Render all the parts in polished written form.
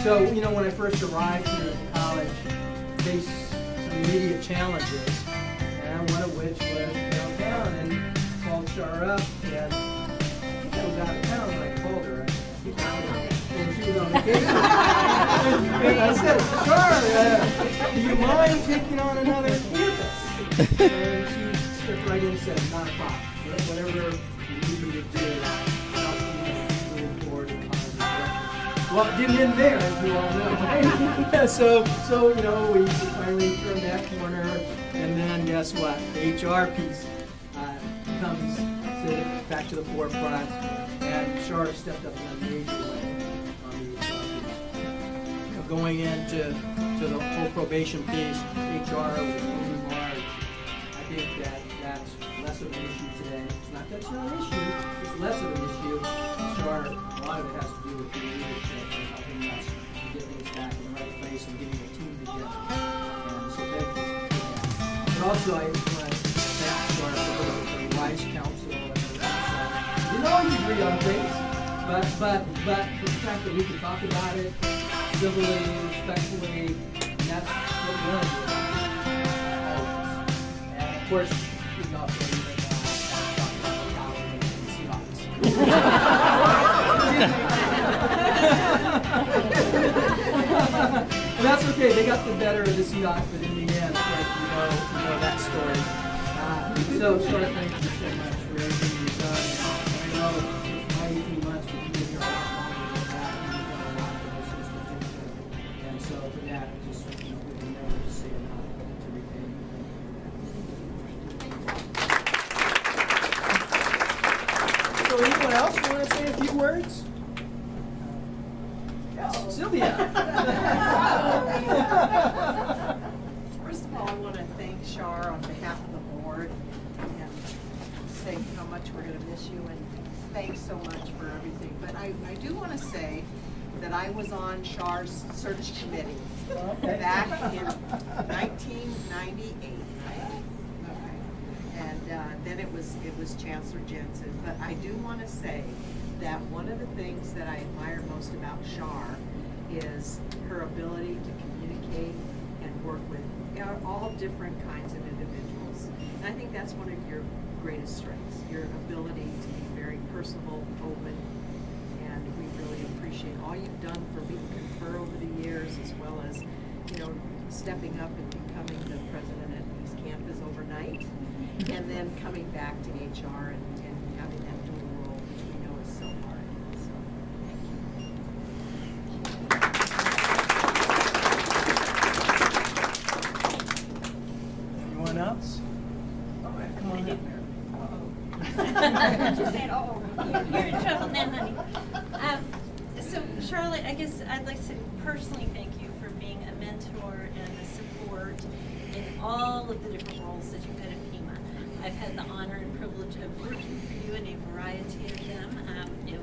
So, you know, when I first arrived here at college, faced some immediate challenges, and one of which was downtown, and called Char up, and I was out of town when I called her, and she was on vacation. And I said, Char, do you mind taking on another campus? And she stepped right in and said, not a problem. Whatever you need me to do, I'll move forward in positive direction. Well, it didn't end there, as you all know. so you know, we finally turned that corner, and then guess what? The HR piece comes back to the forefront, and Char stepped up in a major way on the HR piece. You know, going into the whole probation piece, HR was moving large. I think that's less of an issue today. It's not that it's not an issue, it's less of an issue. Char, a lot of it has to do with the leadership and helping us to get things back in the right place and getting a team together. And so thank you for that. But also, I want to thank Char for the wise counsel and everything. We don't always agree on things, but the fact that we can talk about it civilly, respectfully, that's what we want to do. And of course, we can also talk about the Cowboys and Seahawks. And that's okay. They got the better of the Seahawks, but in the end, of course, you know that story. So, thank you so much for everything you've done. I know it's my 18 months, but you've been here a lot longer than that. And you've done a lot for this institution. And so, for that, just we can never say enough to repay you. So, anyone else want to say a few words? Yes, Sylvia. First of all, I want to thank Char on behalf of the board and say how much we're going to miss you, and thanks so much for everything. But I do want to say that I was on Char's search committee back in 1998. And then it was Chancellor Jensen. But I do want to say that one of the things that I admire most about Char is her ability to communicate and work with all different kinds of individuals. And I think that's one of your greatest strengths, your ability to be very personable, open, and we really appreciate all you've done for being Confer over the years, as well as, you know, stepping up and becoming the president at East Campus overnight, and then coming back to HR and having that dual role, which we know is so hard. So, thank you. Anyone else? All right, come on up there. Just saying, you're in trouble now, honey. So, Charlotte, I guess I'd like to personally thank you for being a mentor and a support in all of the different roles that you've had at Pima. I've had the honor and privilege of working for you in a variety of them. It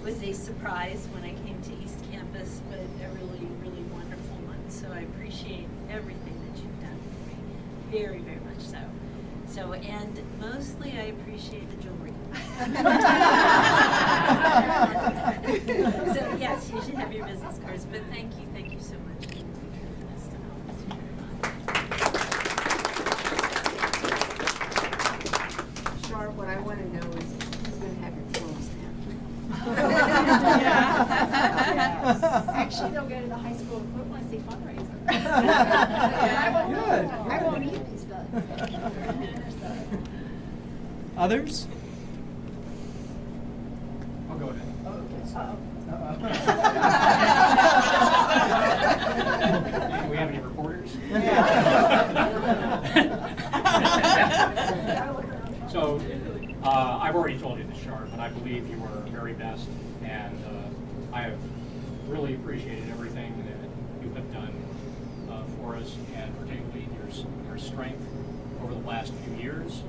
was a surprise when I came to East Campus, but a really, really wonderful one. So I appreciate everything that you've done for me, very, very much so. So, and mostly I appreciate the jewelry. So yes, you should have your business cards, but thank you so much. Char, what I want to know is who's going to have your clothes now? Yeah. Actually, they'll go to the high school equivalency fundraiser. Good. I won't eat these stuff. Others? I'll go ahead. Do we have any reporters? So, I've already told you this, Char, but I believe you were very best, and I have really appreciated everything that you have done for us, and particularly your strength over the last few years,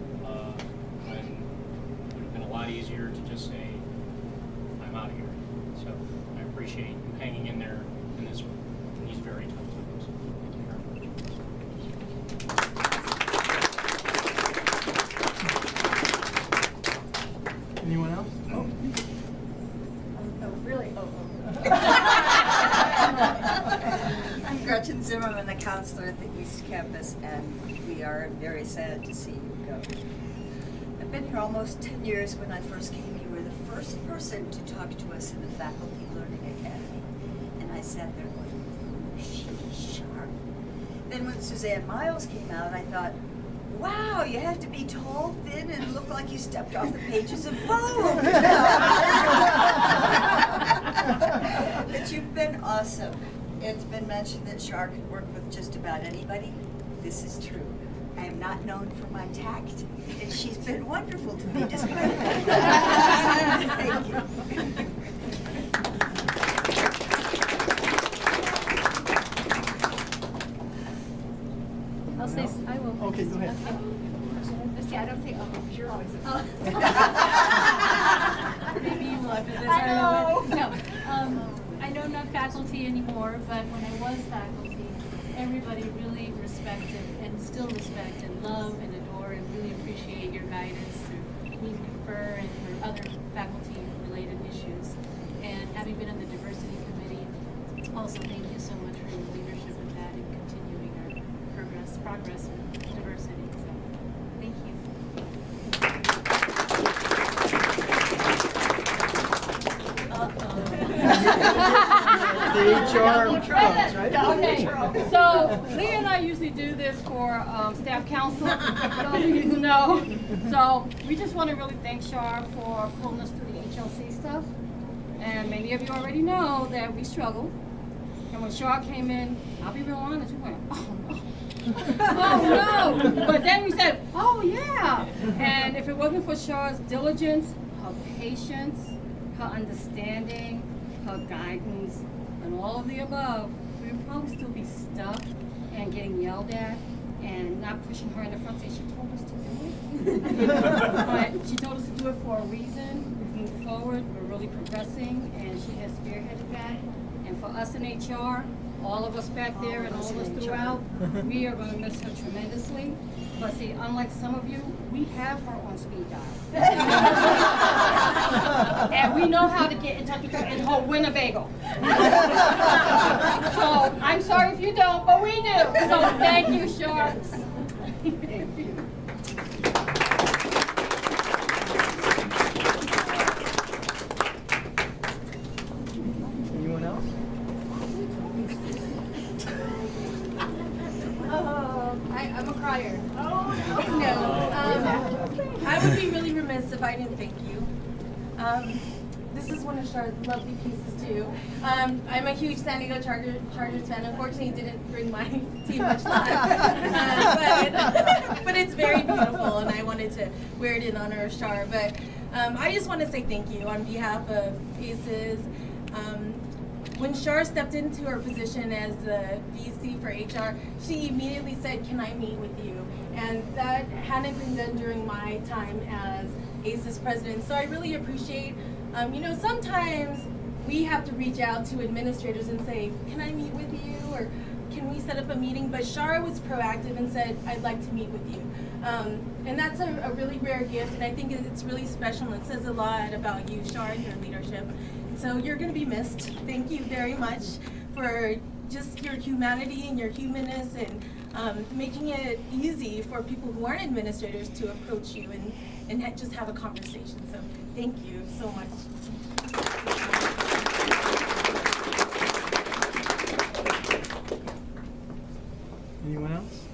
when it would have been a lot easier to just say, I'm out of here. So I appreciate you hanging in there in these very tough times. Thank you very much. Anyone else? Oh, really? Susan Zimmerman, the counselor at the East Campus, and we are very sad to see you go. I've been here almost 10 years. When I first came, you were the first person to talk to us in the Faculty Learning Academy. And I sat there going, oh, she's sharp. Then when Suzanne Miles came out, I thought, wow, you have to be tall, thin, and look like you stepped off the pages of Vogue. But you've been awesome. It's been mentioned that Char can work with just about anybody. This is true. I am not known for my tact, and she's been wonderful to me despite that. Thank you. I'll say, I will. Okay, go ahead. Okay. See, I don't think, oh, you're always. Maybe you will after this. I know. No, I know I'm not faculty anymore, but when I was faculty, everybody really respected and still respect and love and adore and really appreciate your guidance through Meet and Confer and for other faculty-related issues. And having been on the diversity committee, also thank you so much for your leadership of that and continuing our progress with diversity. So, thank you. The HR folks, right? Okay, so Leah and I usually do this for staff council, for those of you who know. So we just want to really thank Char for pulling us through the HLC stuff. And many of you already know that we struggled. And when Char came in, I'll be real honest, we went, oh no. Oh no! But then we said, oh yeah! And if it wasn't for Char's diligence, her patience, her understanding, her guidance, and all of the above, we would probably still be stuck and getting yelled at and not pushing her in the front, saying she told us to do it. But she told us to do it for a reason. We've moved forward, we're really progressing, and she has spearheaded that. And for us in HR, all of us back there and all of us throughout, we are going to miss her tremendously. But see, unlike some of you, we have her on speed dial. And we know how to get in touch with her in her Winnebago. So I'm sorry if you don't, but we do. So thank you, Char. Anyone else? I'm a crier. No. I would be really remiss if I didn't thank you. This is one of Char's lovely pieces too. I'm a huge San Diego Chargers fan. Unfortunately, didn't bring my team much luck, but it's very beautiful, and I wanted to wear it in honor of Char. But I just want to say thank you on behalf of ACES. When Char stepped into her position as the VC for HR, she immediately said, "Can I meet with you?" And that hadn't been done during my time as ACES president. So I really appreciate, sometimes we have to reach out to administrators and say, "Can I meet with you?" or "Can we set up a meeting?" But Char was proactive and said, "I'd like to meet with you." And that's a really rare gift, and I think it's really special, and it says a lot about you, Char, and your leadership. So you're going to be missed. Thank you very much for just your humanity and your humanness and making it easy for people who aren't administrators to approach you and just have a conversation. So thank you so much. Anyone else?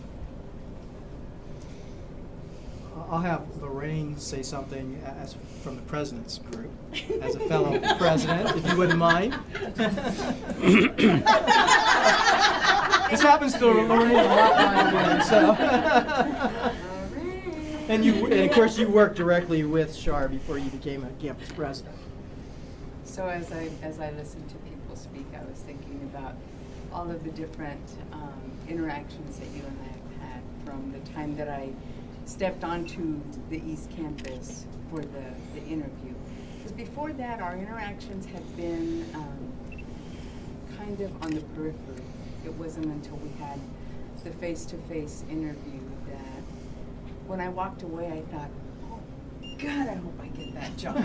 I'll have Lorraine say something as from the president's group, as a fellow president, if you wouldn't mind. This happens to Lorraine a lot, by the way, so. And of course, you worked directly with Char before you became a campus president. So as I listened to people speak, I was thinking about all of the different interactions that you and I have had from the time that I stepped onto the East Campus for the interview. Because before that, our interactions had been kind of on the periphery. It wasn't until we had the face-to-face interview that when I walked away, I thought, oh, God, I hope I get that job.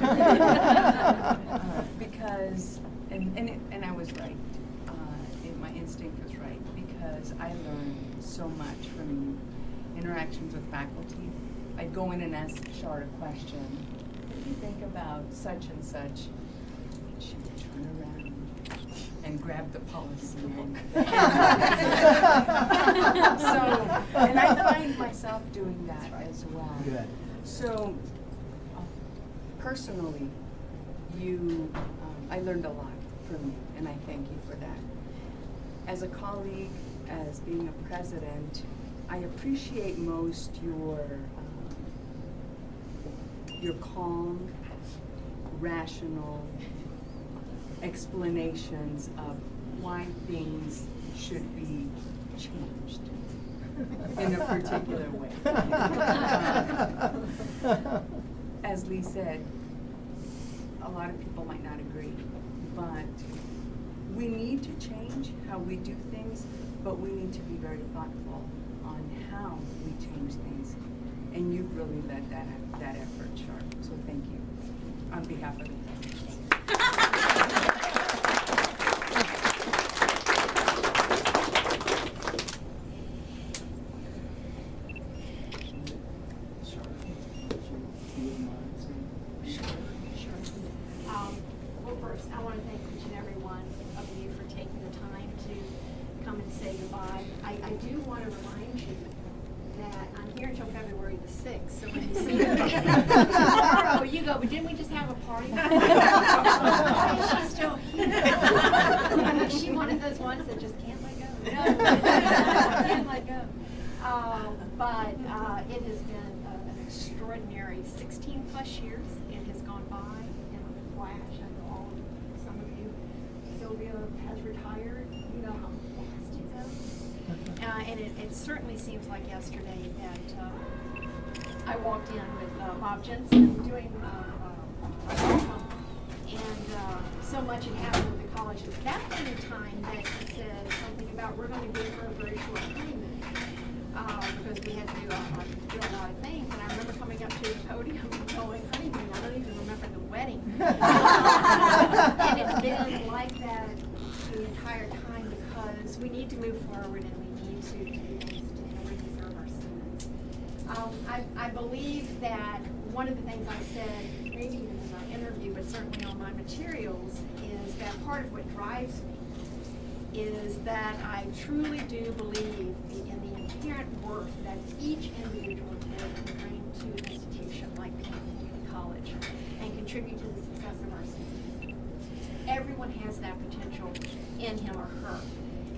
Because, and I was right. My instinct was right. because I learned so much from you. Interactions with faculty. I'd go in and ask Char a question. What do you think about such and such? And she would turn around and grab the policy book. And I find myself doing that as well. Good. So, personally, I learned a lot from you, and I thank you for that. As a colleague, as being a president, I appreciate most your calm, rational explanations of why things should be changed in a particular way. As Lee said, a lot of people might not agree, but we need to change how we do things, but we need to be very thoughtful on how we change things. And you've really led that effort, Char. So thank you on behalf of the Well, first, I want to thank each and every one of you for taking the time to come and say goodbye. I do want to remind you that I'm here until February the 6th, so when you see me tomorrow, you go, but didn't we just have a party? Why is she still here? Is she one of those ones that just can't let go? No, can't let go. But it has been an extraordinary 16 plus years. It has gone by in a flash. I know all of some of you. Sylvia has retired. You know how fast it goes. And it certainly seems like yesterday that I walked in with Bob Jensen doing and so much had happened with the college at that point in time that he said something about we're going to give her a very short honeymoon because we had to do a lot of things. And I remember coming up to the podium and going, honeymoon, I don't even remember the wedding. And it's been like that the entire time because we need to move forward and we need to do things to really deserve our students. I believe that one of the things I said, maybe even in my interview, but certainly on my materials, is that part of what drives me is that I truly do believe in the inherent worth that each individual can bring to an institution like community college and contribute to the success of our students. Everyone has that potential in him or her.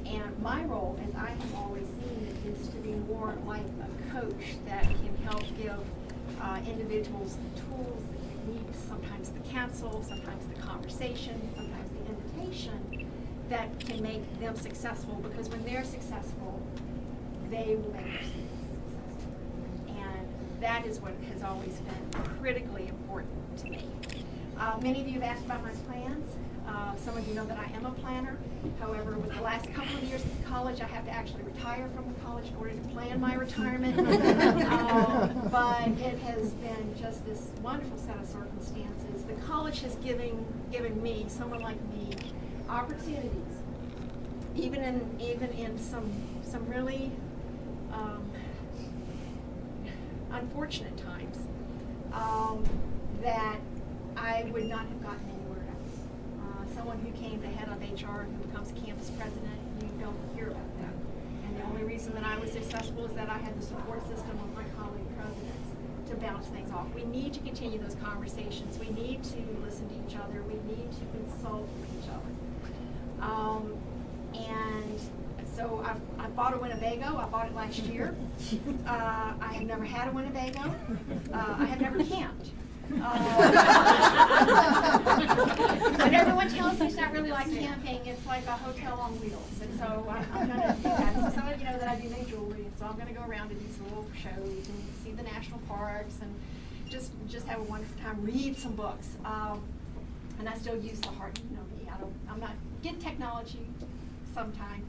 And my role, as I have always seen it, is to be more like a coach that can help give individuals the tools that they need, sometimes the counsel, sometimes the conversation, sometimes the invitation that can make them successful, because when they're successful, they will make their students successful. And that is what has always been critically important to me. Many of you have asked about my plans. Some of you know that I am a planner. However, with the last couple of years at college, I have to actually retire from the college in order to plan my retirement. But it has been just this wonderful set of circumstances. The college has given me, someone like me, opportunities, even in some really unfortunate times, that I would not have gotten anywhere else. Someone who came to head of HR, who becomes campus president, you don't hear about that. And the only reason that I was successful is that I had the support system of my colleague presidents to bounce things off. We need to continue those conversations. We need to listen to each other. We need to consult with each other. And so I bought a Winnebago. I bought it last year. I have never had a Winnebago. I have never camped. But everyone tells me it's not really like camping. It's like a hotel on wheels. And so I'm going to do that. So some of you know that I do make jewelry. And so I'm going to go around and do some little shows and see the national parks and just have a wonderful time. Read some books. And I still use the heart. You know me. I'm not get technology sometime.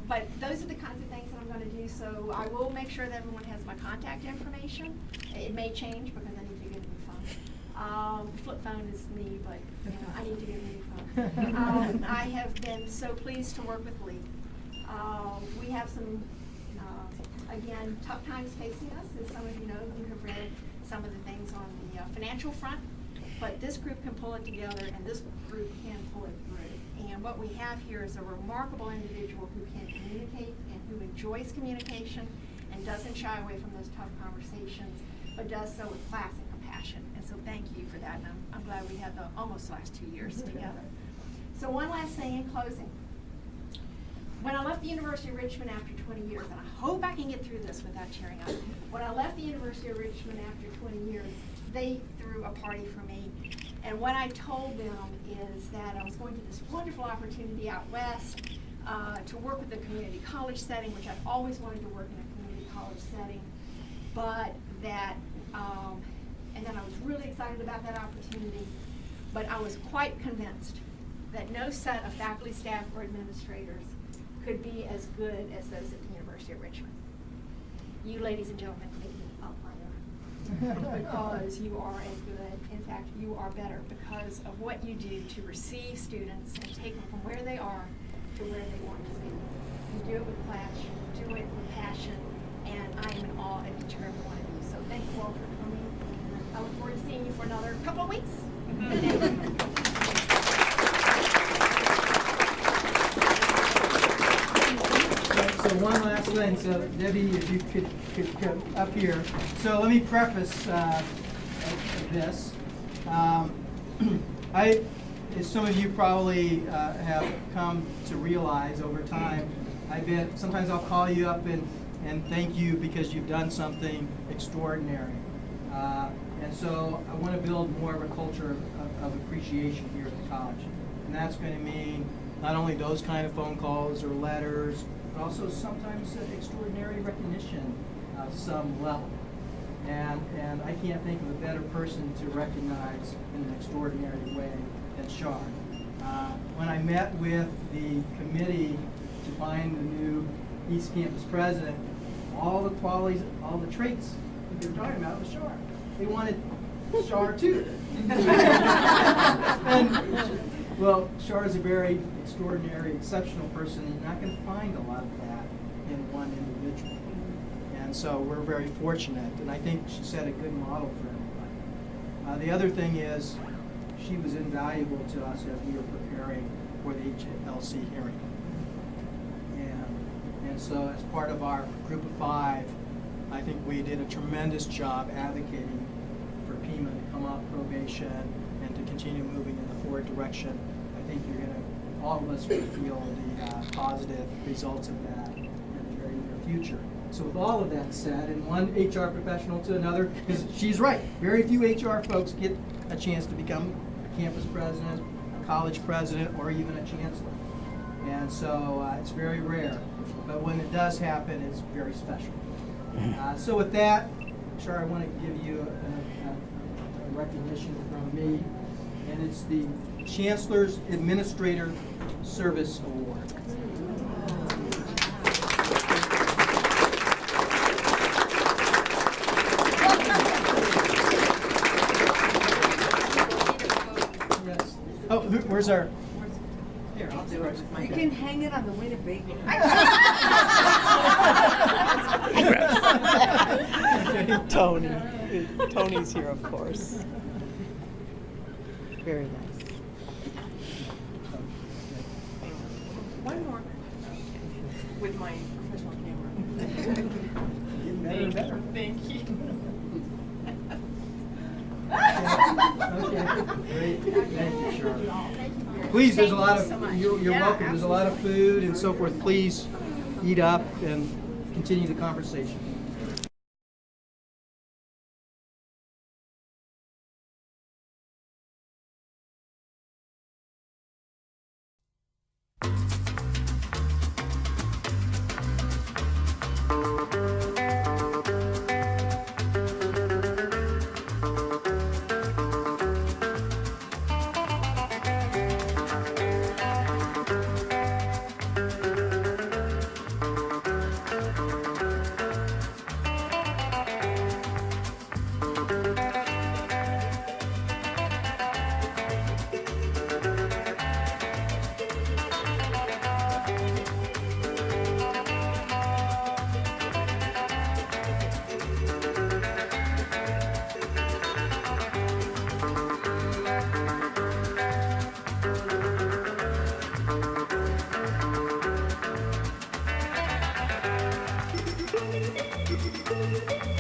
But those are the kinds of things that I'm going to do. So I will make sure that everyone has my contact information. It may change because I need to get a new phone. Flip phone is me, but you know, I need to get a new phone. I have been so pleased to work with Lee. We have some, again, tough times facing us, as some of you know. You have read some of the things on the financial front, but this group can pull it together, and this group can pull it through. And what we have here is a remarkable individual who can communicate and who enjoys communication and doesn't shy away from those tough conversations, but does so with class and compassion. And so thank you for that, and I'm glad we had the almost last 2 years together. So one last thing in closing. When I left the University of Richmond after 20 years, and I hope I can get through this without tearing up. When I left the University of Richmond after 20 years, they threw a party for me. And what I told them is that I was going to this wonderful opportunity out west to work with the community college setting, which I've always wanted to work in a community college setting. But that, and then I was really excited about that opportunity, but I was quite convinced that no set of faculty, staff, or administrators could be as good as those at the University of Richmond. You ladies and gentlemen make me up my own because you are as good. In fact, you are better because of what you do to receive students and take them from where they are to where they want to be. You do it with class, you do it with passion, and I am in awe of each and every one of you. So thank you all for coming, and I look forward to seeing you for another couple of weeks. Thank you. So one last thing, so Debbie, if you could come up here. So let me preface this. As some of you probably have come to realize over time, sometimes I'll call you up and thank you because you've done something extraordinary. And so I want to build more of a culture of appreciation here at the college. And that's going to mean not only those kind of phone calls or letters, but also sometimes extraordinary recognition of some level. And I can't think of a better person to recognize in an extraordinary way than Char. When I met with the committee to find the new East Campus president, all the qualities, all the traits that they were talking about was Char. They wanted Char too. Well, Char is a very extraordinary, exceptional person, and you're not going to find a lot of that in one individual. And so we're very fortunate, and I think she set a good model for everybody. The other thing is, she was invaluable to us as we were preparing for the HLC hearing. And so as part of our group of 5, I think we did a tremendous job advocating for Pima to come off probation and to continue moving in the forward direction. I think all of us are going to feel the positive results of that in the very near future. So with all of that said, and one HR professional to another, because she's right, very few HR folks get a chance to become a campus president, a college president, or even a chancellor. And so it's very rare. But when it does happen, it's very special. So with that, Char, I want to give you a recognition from me, and it's the Chancellor's Administrator Service Award. Yes. Oh, where's our? Here, I'll do it with my. You can hang it on the Winnebago. Tony's here, of course. Very nice. One more. With my professional camera. Getting better and better. Thank you. Okay, great. Thank you, Char. Please, there's a lot of, you're welcome. There's a lot of food and so forth. Please eat up and continue the conversation. Thank you.